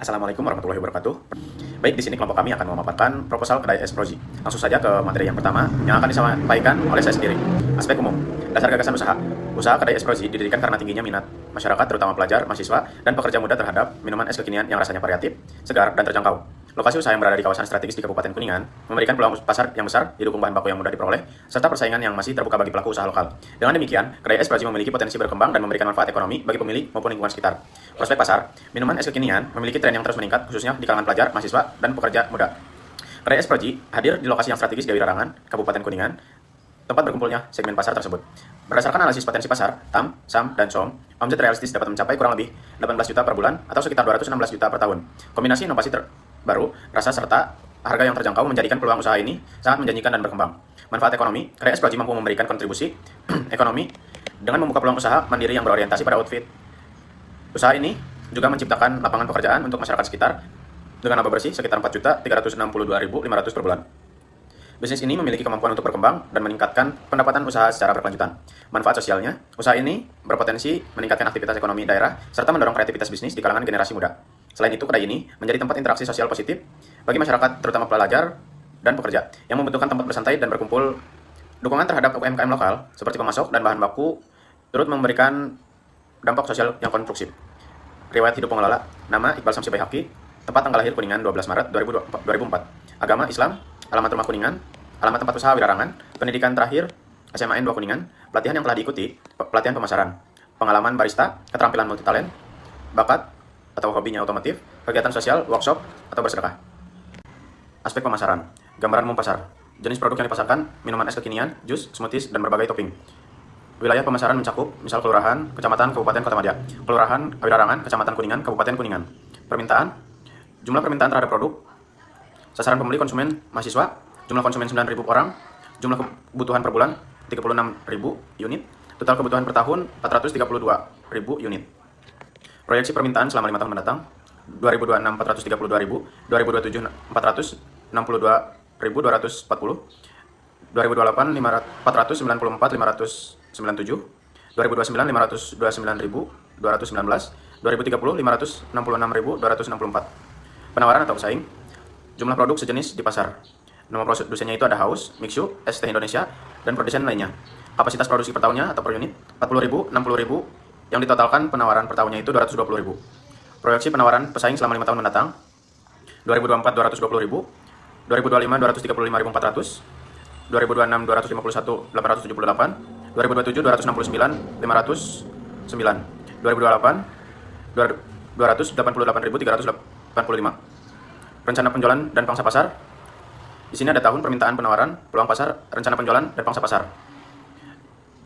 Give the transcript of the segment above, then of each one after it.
Assalamualaikum warahmatullahi wabarakatuh. Baik, di sini kelompok kami akan memaparkan proposal kedai es Proji. Langsung saja ke materi yang pertama yang akan disampaikan oleh saya sendiri. Aspek umum. Dasar gagasan usaha. Usaha kedai es Proji didirikan karena tingginya minat masyarakat, terutama pelajar, mahasiswa, dan pekerja muda terhadap minuman es kekinian yang rasanya variatif, segar, dan terjangkau. Lokasi usaha yang berada di kawasan strategis di Kabupaten Kuningan memberikan peluang pasar yang besar, didukung bahan baku yang mudah diperoleh, serta persaingan yang masih terbuka bagi pelaku usaha lokal. Dengan demikian, kedai es Proji memiliki potensi berkembang dan memberikan manfaat ekonomi bagi pemilik maupun lingkungan sekitar. Prospek pasar. Minuman es kekinian memiliki tren yang terus meningkat, khususnya di kalangan pelajar, mahasiswa, dan pekerja muda. Kedai es Proji hadir di lokasi yang strategis di Wirarangan, Kabupaten Kuningan, tempat berkumpulnya segmen pasar tersebut. Berdasarkan analisis potensi pasar, TAM, SAM, dan SOM, omset realistis dapat mencapai kurang lebih 18 juta per bulan atau sekitar 216 juta per tahun. Kombinasi inovasi baru, rasa serta harga yang terjangkau menjadikan peluang usaha ini sangat menjanjikan dan berkembang. Manfaat ekonomi, kedai es Proji mampu memberikan kontribusi ekonomi dengan membuka peluang usaha mandiri yang berorientasi pada outfit. Usaha ini juga menciptakan lapangan pekerjaan untuk masyarakat sekitar dengan laba bersih sekitar 4.362.500 per bulan. Bisnis ini memiliki kemampuan untuk berkembang dan meningkatkan pendapatan usaha secara berkelanjutan. Manfaat sosialnya, usaha ini berpotensi meningkatkan aktivitas ekonomi daerah serta mendorong kreativitas bisnis di kalangan generasi muda. Selain itu, kedai ini menjadi tempat interaksi sosial positif bagi masyarakat, terutama pelajar dan pekerja, yang membutuhkan tempat bersantai dan berkumpul. Dukungan terhadap UMKM lokal, seperti pemasok dan bahan baku, turut memberikan dampak sosial yang konstruksif. Riwayat hidup pengelola, nama Iqbal Samsi Baihaqi, tempat tanggal lahir Kuningan 12 Maret 2004. Agama Islam, alamat rumah Kuningan, alamat tempat usaha Wirarangan, pendidikan terakhir SMAN 2 Kuningan, pelatihan yang telah diikuti, pelatihan pemasaran, pengalaman barista, keterampilan multitalent, bakat atau hobinya otomotif, kegiatan sosial, workshop, atau bersedekah. Aspek pemasaran, gambaran umum pasar, jenis produk yang dipasarkan, minuman es kekinian, jus, smoothies, dan berbagai topping. Wilayah pemasaran mencakup, misal kelurahan, kecamatan, kabupaten, kota madya. Kelurahan Wirarangan, kecamatan Kuningan, kabupaten Kuningan. Permintaan, jumlah permintaan terhadap produk, sasaran pembeli konsumen mahasiswa, jumlah konsumen 9.000 orang, jumlah kebutuhan per bulan 36.000 unit, total kebutuhan per tahun 432.000 unit. Proyeksi permintaan selama 5 tahun mendatang, 2026 432.000, 2027 462.240, 2028 494.597, 2029 529.219, 2030 566.264. Penawaran atau pesaing, jumlah produk sejenis di pasar. Nama produsennya itu ada Haus, Mixu, ST Indonesia, dan produsen lainnya. Kapasitas produksi per tahunnya atau per unit 40.000, 60.000, yang ditotalkan penawaran per tahunnya itu 220.000. Proyeksi penawaran pesaing selama 5 tahun mendatang, 2024 220.000, 2025 235.400, 2026 251.878, 2027 269.509, 2028 288.385. Rencana penjualan dan pangsa pasar. Di sini ada tahun permintaan penawaran, peluang pasar, rencana penjualan, dan pangsa pasar.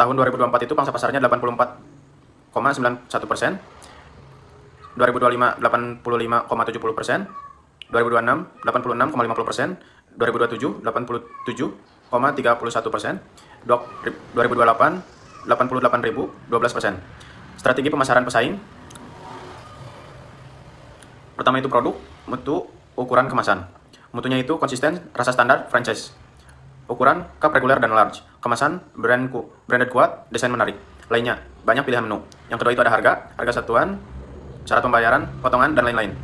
Tahun 2024 itu pangsa pasarnya 84,91%, 2025 85,70%, 2026 86,50%, 2027 87,31%, 2028 88.012%. Strategi pemasaran pesaing. Pertama itu produk, mutu, ukuran kemasan. Mutunya itu konsisten, rasa standar, franchise. Ukuran, cup reguler dan large. Kemasan, branded kuat, desain menarik. Lainnya, banyak pilihan menu. Yang kedua itu ada harga satuan, syarat pembayaran, potongan, dan lain-lain.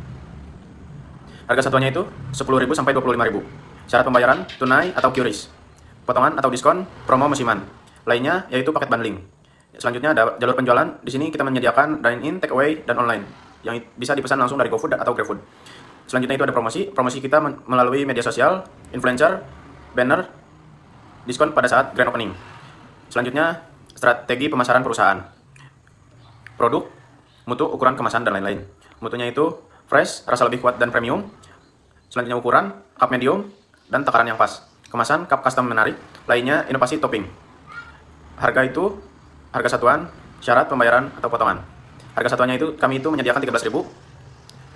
Harga satuannya itu 10.000 sampai 25.000. Syarat pembayaran, tunai atau QRIS. Potongan atau diskon, promo musiman. Lainnya yaitu paket bundling. Selanjutnya ada jalur penjualan. Di sini kita menyediakan dine-in, take away, dan online yang bisa dipesan langsung dari GoFood atau GrabFood. Selanjutnya itu ada promosi. Promosi kita melalui media sosial, influencer, banner, diskon pada saat grand opening. Selanjutnya strategi pemasaran perusahaan. Produk, mutu, ukuran kemasan, dan lain-lain. Mutunya itu fresh, rasa lebih kuat dan premium. Selanjutnya ukuran, cup medium, dan takaran yang pas. Kemasan, cup custom menarik. Lainnya inovasi topping. Harga itu, harga satuan, syarat pembayaran atau potongan. Harga satuannya itu, kami itu menyediakan 13.000.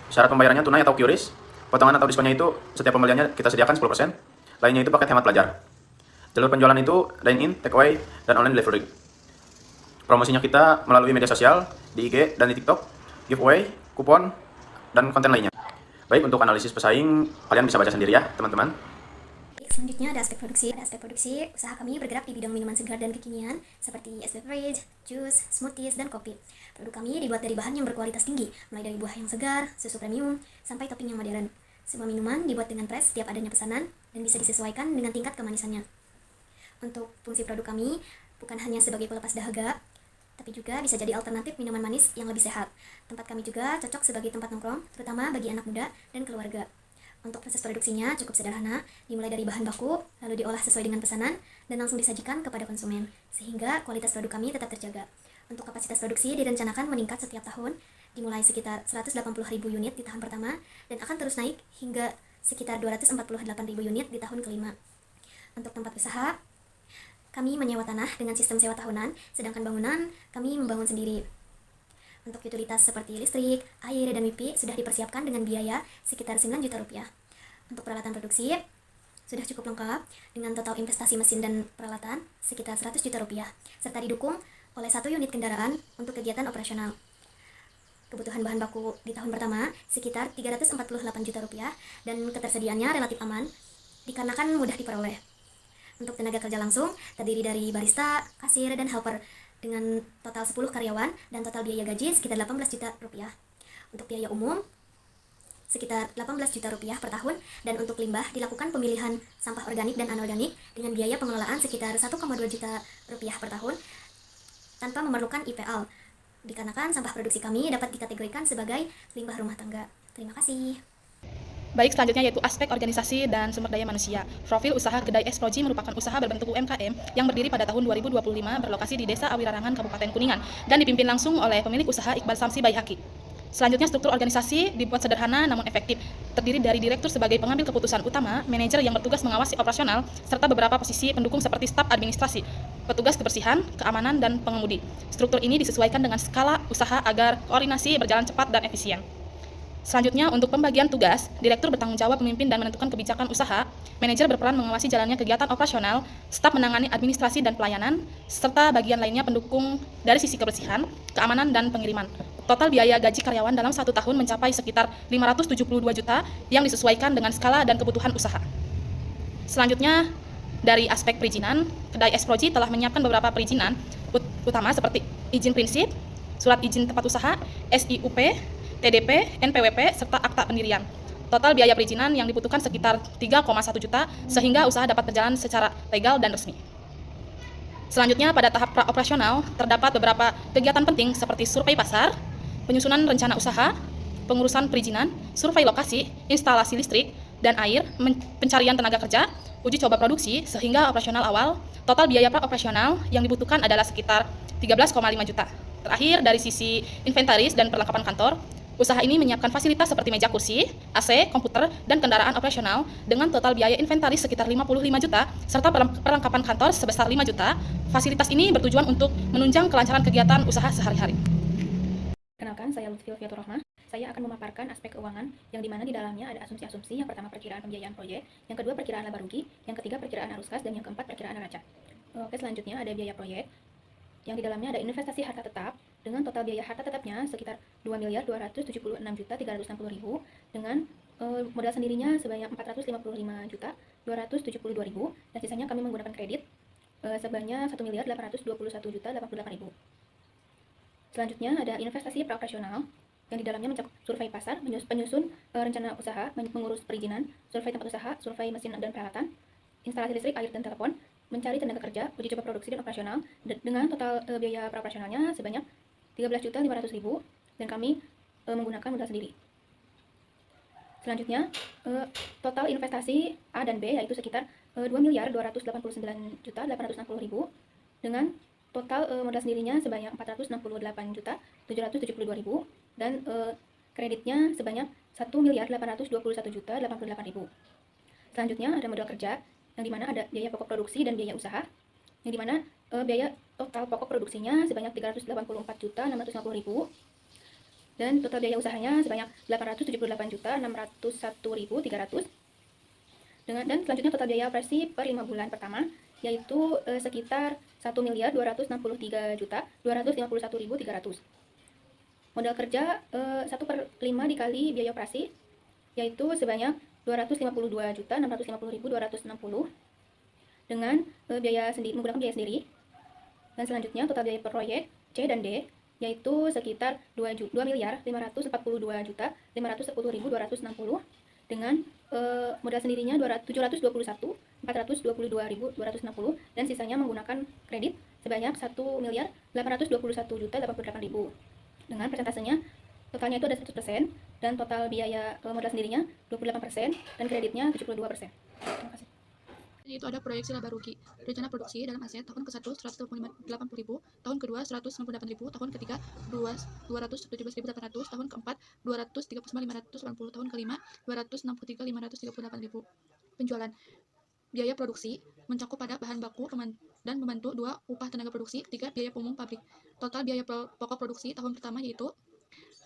Syarat pembayarannya tunai atau QRIS. Potongan atau diskonnya itu, setiap pembeliannya kita sediakan 10%. Lainnya itu paket hemat pelajar. Jalur penjualan itu, dine-in, take away, dan online delivery. Promosinya kita melalui media sosial, di IG dan di TikTok, giveaway, kupon, dan konten lainnya. Baik, untuk analisis pesaing, kalian bisa baca sendiri ya, teman-teman. Selanjutnya ada aspek produksi. Usaha kami bergerak di bidang minuman segar dan kekinian seperti es beverage, jus, smoothies, dan kopi. Produk kami dibuat dari bahan yang berkualitas tinggi, mulai dari buah yang segar, susu premium, sampai topping yang modern. Semua minuman dibuat dengan press setiap adanya pesanan dan bisa disesuaikan dengan tingkat kemanisannya. Untuk fungsi produk kami bukan hanya sebagai pelepas dahaga, tapi juga bisa jadi alternatif minuman manis yang lebih sehat. Tempat kami juga cocok sebagai tempat nongkrong, terutama bagi anak muda dan keluarga. Untuk proses produksinya cukup sederhana, dimulai dari bahan baku, lalu diolah sesuai dengan pesanan, dan langsung disajikan kepada konsumen, sehingga kualitas produk kami tetap terjaga. Untuk kapasitas produksi direncanakan meningkat setiap tahun, dimulai sekitar 180.000 unit di tahun pertama, dan akan terus naik hingga sekitar 248.000 unit di tahun kelima. Untuk tempat usaha, kami menyewa tanah dengan sistem sewa tahunan, sedangkan bangunan kami membangun sendiri. Untuk utilitas seperti listrik, air, dan WiFi sudah dipersiapkan dengan biaya sekitar 9 juta rupiah. Untuk peralatan produksi, sudah cukup lengkap dengan total investasi mesin dan peralatan sekitar 100 juta rupiah, serta didukung oleh 1 unit kendaraan untuk kegiatan operasional. Kebutuhan bahan baku di tahun pertama sekitar 348 juta rupiah dan ketersediaannya relatif aman dikarenakan mudah diperoleh. Untuk tenaga kerja langsung terdiri dari barista, kasir, dan helper dengan total 10 karyawan dan total biaya gaji sekitar 18 juta rupiah. Untuk biaya umum sekitar 18 juta rupiah per tahun, dan untuk limbah dilakukan pemilihan sampah organik dan anorganik dengan biaya pengelolaan sekitar 1,2 juta rupiah per tahun tanpa memerlukan IPL, dikarenakan sampah produksi kami dapat dikategorikan sebagai limbah rumah tangga. Terima kasih. Baik, selanjutnya yaitu aspek organisasi dan sumber daya manusia. Profil usaha Kedai Es Proji merupakan usaha berbentuk UMKM yang berdiri pada tahun 2025, berlokasi di Desa Awirarangan, Kabupaten Kuningan, dan dipimpin langsung oleh pemilik usaha Iqbal Samsi Baihaqi. Selanjutnya, struktur organisasi dibuat sederhana namun efektif, terdiri dari direktur sebagai pengambil keputusan utama, manajer yang bertugas mengawasi operasional, serta beberapa posisi pendukung seperti staf administrasi, petugas kebersihan, keamanan, dan pengemudi. Struktur ini disesuaikan dengan skala usaha agar koordinasi berjalan cepat dan efisien. Selanjutnya, untuk pembagian tugas, direktur bertanggung jawab memimpin dan menentukan kebijakan usaha, manajer berperan mengawasi jalannya kegiatan operasional, staf menangani administrasi dan pelayanan, serta bagian lainnya pendukung dari sisi kebersihan, keamanan, dan pengiriman. Total biaya gaji karyawan dalam 1 tahun mencapai sekitar 572 juta yang disesuaikan dengan skala dan kebutuhan usaha. Selanjutnya, dari aspek perizinan, Kedai Es Proji telah menyiapkan beberapa perizinan utama seperti izin prinsip, surat izin tempat usaha, SIUP, TDP, NPWP, serta akta pendirian. Total biaya perizinan yang dibutuhkan sekitar 3,1 juta sehingga usaha dapat berjalan secara legal dan resmi. Selanjutnya, pada tahap pra-operasional, terdapat beberapa kegiatan penting seperti survei pasar, penyusunan rencana usaha, pengurusan perizinan, survei lokasi, instalasi listrik dan air, pencarian tenaga kerja, uji coba produksi, sehingga operasional awal. Total biaya pra-operasional yang dibutuhkan adalah sekitar 13,5 juta. Terakhir, dari sisi inventaris dan perlengkapan kantor, usaha ini menyiapkan fasilitas seperti meja kursi, AC, komputer, dan kendaraan operasional dengan total biaya inventaris sekitar 55 juta, serta perlengkapan kantor sebesar 5 juta. Fasilitas ini bertujuan untuk menunjang kelancaran kegiatan usaha sehari-hari. Kenalkan, saya Lutfi Fiatur Rahmah. Saya akan memaparkan aspek keuangan, yang dimana di dalamnya ada asumsi-asumsi. Yang pertama, perkiraan pembiayaan proyek, yang kedua, perkiraan laba rugi, yang ketiga, perkiraan arus kas, dan yang keempat, perkiraan neraca. Oke, selanjutnya ada biaya proyek, yang di dalamnya ada investasi harta tetap, dengan total biaya harta tetapnya sekitar 2.276.360.000, dengan modal sendirinya sebanyak 455.272.000, dan sisanya kami menggunakan kredit sebanyak 1.821.088.000. Selanjutnya ada investasi praoperasional, yang di dalamnya mencakup survei pasar, penyusun rencana usaha, mengurus perizinan, survei tempat usaha, survei mesin dan peralatan, instalasi listrik, air, dan telepon, mencari tenaga kerja, uji coba produksi dan operasional, dengan total biaya praoperasionalnya sebanyak 13.500.000, dan kami menggunakan modal sendiri. Selanjutnya, total investasi A dan B yaitu sekitar 2.289.860.000, dengan total modal sendirinya sebanyak 468.772.000, dan kreditnya sebanyak 1.821.088.000. Selanjutnya ada modal kerja, yang dimana ada biaya pokok produksi dan biaya usaha, yang dimana biaya total pokok produksinya sebanyak 384.650.000, dan total biaya usahanya sebanyak 878.601.300. Dan selanjutnya total biaya operasi per 5 bulan pertama yaitu sekitar 1.263.251.300. Modal kerja 1/5 dikali biaya operasi yaitu sebanyak 252.650.260 dengan biaya sendiri, menggunakan biaya sendiri. Dan selanjutnya total biaya per proyek C dan D yaitu sekitar 2.552.510.260 dengan modal sendirinya 721.422.260 dan sisanya menggunakan kredit sebanyak 1.821.088.000 dengan persentasenya totalnya itu ada 100% dan total biaya modal sendirinya 28% dan kreditnya 72%. Terima kasih. Itu ada proyeksi laba rugi. Rencana produksi dalam aset tahun ke-1 180.000, tahun ke-2 198.000, tahun ketiga 217.800, tahun ke-4 239.580, tahun ke-5 263.538.000. Penjualan. Biaya produksi mencakup pada bahan baku dan pembantu, 2 upah tenaga produksi, 3 biaya umum pabrik. Total biaya pokok produksi tahun pertama yaitu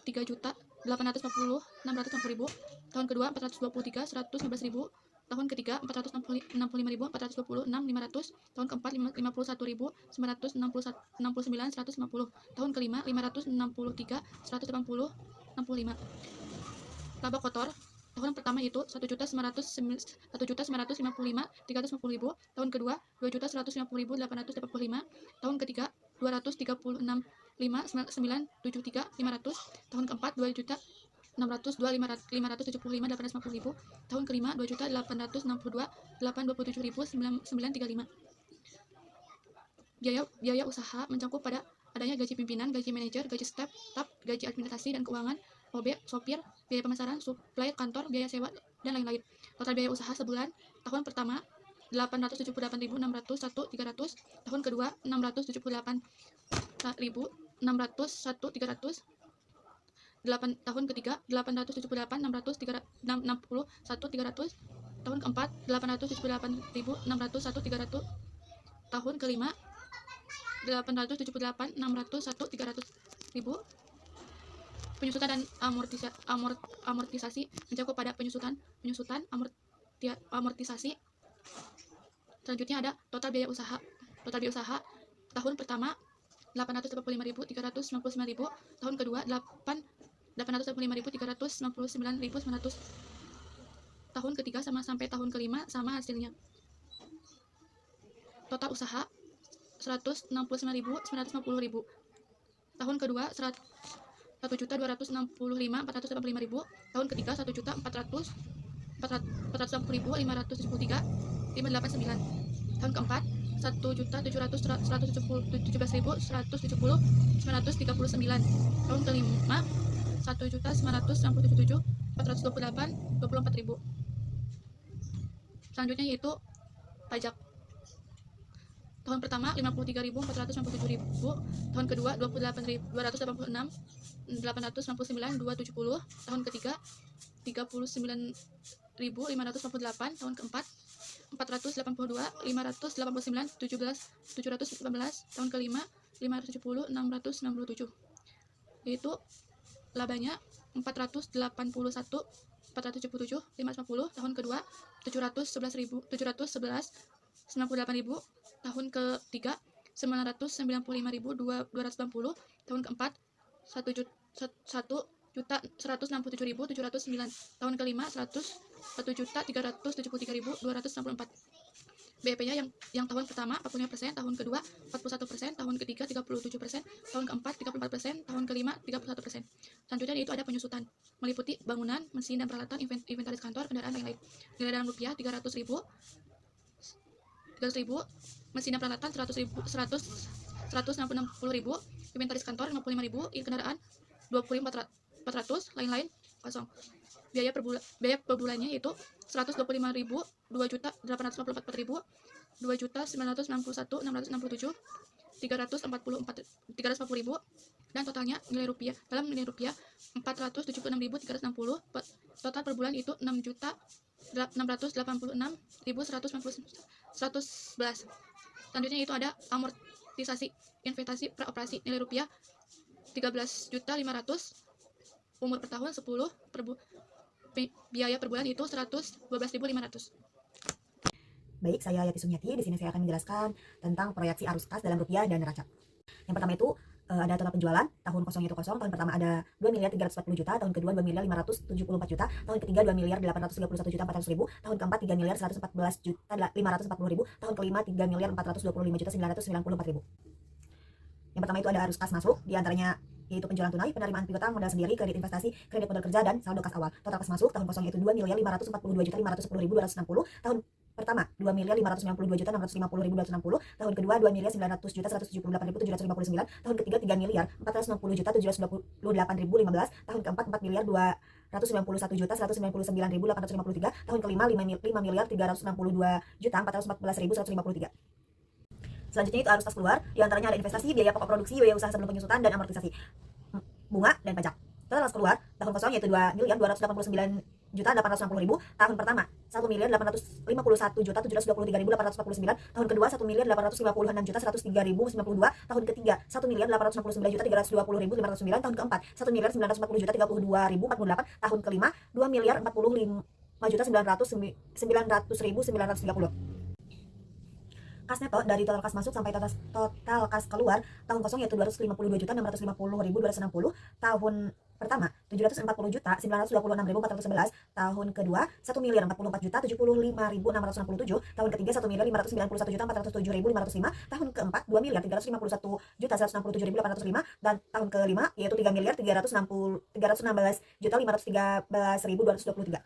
3.840.650.000, tahun kedua 423.115.000, tahun ketiga 465.426.500, tahun keempat 51.969.150, tahun kelima 563.180.65. Laba kotor tahun pertama yaitu 1.955.350.000, tahun kedua 2.150.885, tahun ketiga 236.973.500, tahun keempat 2.602.575.850.000, tahun kelima 2.862.827.935. Biaya usaha mencakup pada adanya gaji pimpinan, gaji manajer, gaji staf, gaji administrasi dan keuangan, OB, sopir, biaya pemasaran, suplai kantor, biaya sewa, dan lain-lain. Total biaya usaha sebulan, tahun pertama 878.601.300, tahun kedua 678.601.300, tahun ketiga 878.661.300, tahun keempat 878.601.300, tahun kelima 878.601.300.000. Penyusutan dan amortisasi mencakup pada penyusutan, amortisasi. Selanjutnya ada total biaya usaha. Total biaya usaha tahun pertama 885.399.000, tahun kedua 885.399.900, tahun ketiga sampai tahun kelima sama hasilnya. Total usaha 169.950.000, tahun kedua 1.265.485.000, tahun ketiga 1.440.573.589, tahun keempat 1.717.170.939, tahun kelima 1.967.428.24.000. Selanjutnya yaitu pajak. Tahun pertama 53.497.000, tahun kedua 28.286.899.270, tahun ketiga 39.548, tahun keempat 482.589.718, tahun kelima 570.667, yaitu labanya 481.477.550, tahun kedua 711.998.000, tahun ketiga 995.280, tahun keempat 1.167.709, tahun kelima 101.373.264. BEP-nya yang tahun pertama 45%, tahun kedua 41%, tahun ketiga 37%, tahun keempat 34%, tahun kelima 31%. Selanjutnya itu ada penyusutan, meliputi bangunan, mesin dan peralatan, inventaris kantor, kendaraan lain-lain. Nilai dalam rupiah 300.000, mesin dan peralatan 160.000, inventaris kantor 55.000, kendaraan 20.400, lain-lain kosong. Biaya per bulannya yaitu 125.000, 2.854.000, 2.991.667, 340.000, dan totalnya nilai rupiah. Dalam nilai rupiah 476.360, total per bulan itu 6.686.111. Selanjutnya itu ada amortisasi investasi praoperasi, nilai rupiah 13.500, umur per tahun 10, biaya per bulan itu 112.500. Baik, saya Yati Sumiati. Di sini saya akan menjelaskan tentang proyeksi arus kas dalam rupiah dan neraca. Yang pertama itu ada total penjualan, tahun kosong itu kosong, tahun pertama ada 2.340.000.000, tahun kedua 2.574.000.000, tahun ketiga 2.831.400.000, tahun keempat 3.114.540.000, tahun kelima 3.425.994.000. Yang pertama itu ada arus kas masuk, diantaranya yaitu penjualan tunai, penerimaan piutang, modal sendiri, kredit investasi, kredit modal kerja, dan saldo kas awal. Total kas masuk tahun kosong yaitu 2.542.510.260, tahun pertama 2.592.650.260, tahun kedua 2.900.178.759, tahun ketiga 3.460.728.015, tahun keempat 4.291.199.853, tahun kelima 5.362.414.153. Selanjutnya itu arus kas keluar, diantaranya ada investasi, biaya pokok produksi, biaya usaha sebelum penyusutan, dan amortisasi, bunga, dan pajak. Total kas keluar tahun kosong yaitu 2.289.860.000, tahun pertama 1.851.723.849, tahun kedua 1.856.103.092, tahun ketiga 1.869.320.509, tahun keempat 1.940.032.048, tahun kelima 2.045.900.930. Kas neto dari total kas masuk sampai total kas keluar tahun kosong yaitu 252.650.260, tahun pertama 740.926.411, tahun kedua 1.044.075.667, tahun ketiga 1.591.407.505, tahun keempat 2.351.167.805, dan tahun kelima yaitu 3.316.513.223.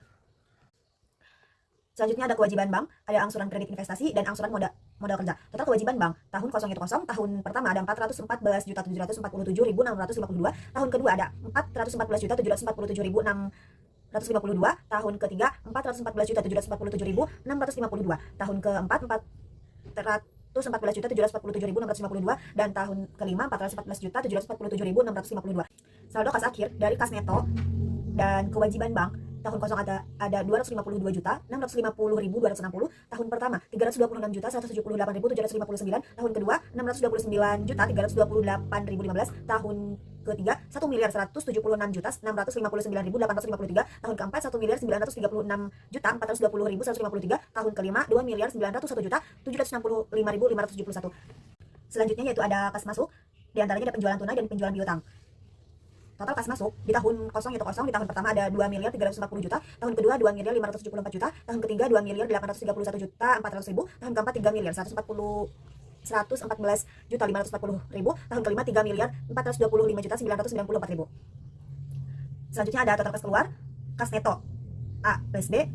Selanjutnya ada kewajiban bank, ada angsuran kredit investasi, dan angsuran modal kerja. Total kewajiban bank, tahun kosong itu kosong, tahun pertama ada 414.747.652, tahun kedua ada 414.747.652, tahun ketiga 414.747.652, tahun keempat 414.747.652, dan tahun kelima 414.747.652. Saldo kas akhir dari kas neto dan kewajiban bank tahun kosong ada 252.650.260, tahun pertama 326.178.759, tahun kedua 629.328.015, tahun ketiga 1.176.659.853, tahun keempat 1.936.420.153, tahun kelima 2.901.765.571. Selanjutnya yaitu ada kas masuk, diantaranya ada penjualan tunai dan penjualan piutang. Total kas masuk di tahun kosong itu kosong, di tahun pertama ada 2.340.000.000, tahun kedua 2.574.000.000, tahun ketiga 2.831.400.000, tahun keempat 3.114.540.000, tahun kelima 3.425.994.000. Selanjutnya ada total kas keluar, kas neto A plus B,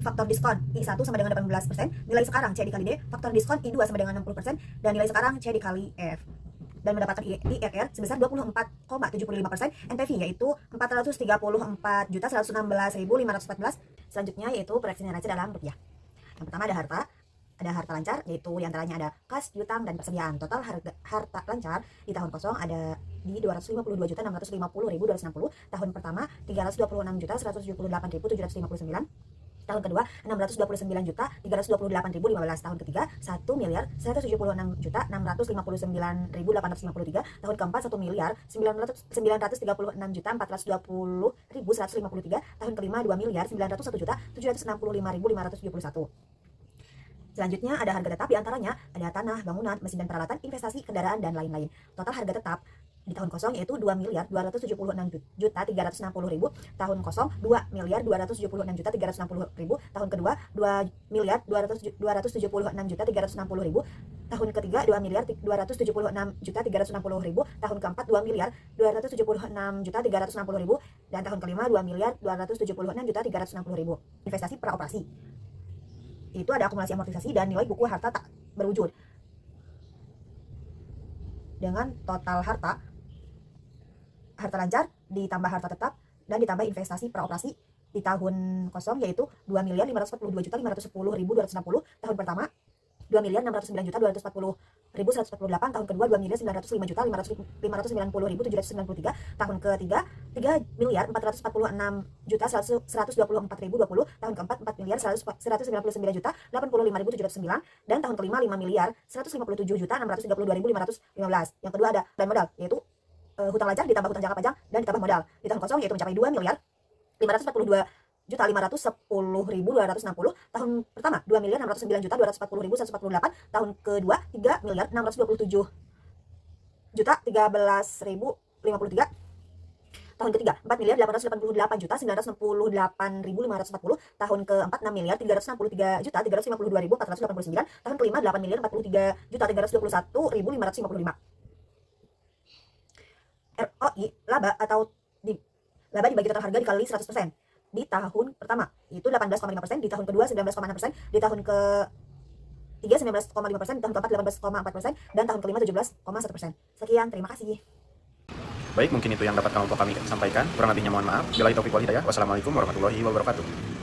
faktor diskon I1 sama dengan 18%, nilai sekarang C dikali D, faktor diskon I2 sama dengan 60%, dan nilai sekarang C dikali F, dan mendapatkan IRR sebesar 24,75%, NPV yaitu 434.116.514. Selanjutnya yaitu proyeksi neraca dalam rupiah. Yang pertama ada harta lancar, yaitu diantaranya ada kas, piutang, dan persediaan. Total harta lancar di tahun kosong ada di 252.650.260, tahun pertama 326.178.759, tahun kedua 629.328.015, tahun ketiga 1.176.659.853, tahun keempat 1.936.420.153, tahun kelima 2.901.765.571. Selanjutnya ada harga tetap, diantaranya ada tanah, bangunan, mesin dan peralatan, investasi, kendaraan, dan lain-lain. Total harga tetap di tahun kosong yaitu 2.276.360.000, tahun kosong 2.276.360.000, tahun kedua 2.276.360.000, tahun ketiga 2.276.360.000, tahun keempat 2.276.360.000, dan tahun kelima 2.276.360.000. Investasi praoperasi itu ada akumulasi amortisasi dan nilai buku harta tak berwujud. Dengan total harta lancar ditambah harta tetap dan ditambah investasi praoperasi di tahun kosong yaitu 2.542.510.260, tahun pertama 2.609.240.148, tahun kedua 2.905.590.793, tahun ketiga 3.446.124.020, tahun keempat 4.199.855.709, dan tahun kelima 5.157.632.515. Yang kedua ada dan modal, yaitu hutang lancar ditambah hutang jangka panjang dan ditambah modal di tahun kosong yaitu mencapai 2.542.510.260, tahun pertama 2.609.240.148, tahun kedua 3.627.632.515, juta 13.053. Tahun ketiga 4.888.968.540. Tahun keempat 6.363.352.489. Tahun kelima 8.043.321.555. ROI laba atau laba dibagi total harga dikali 100% di tahun pertama itu 18,5%, di tahun kedua 19,6%, di tahun ketiga 19,5%, di tahun keempat 18,4%, dan tahun kelima 17,1%. Sekian, terima kasih. Baik, mungkin itu yang dapat kami sampaikan. Kurang lebihnya mohon maaf. Billahi taufiq wal hidayah. Wassalamualaikum warahmatullahi wabarakatuh.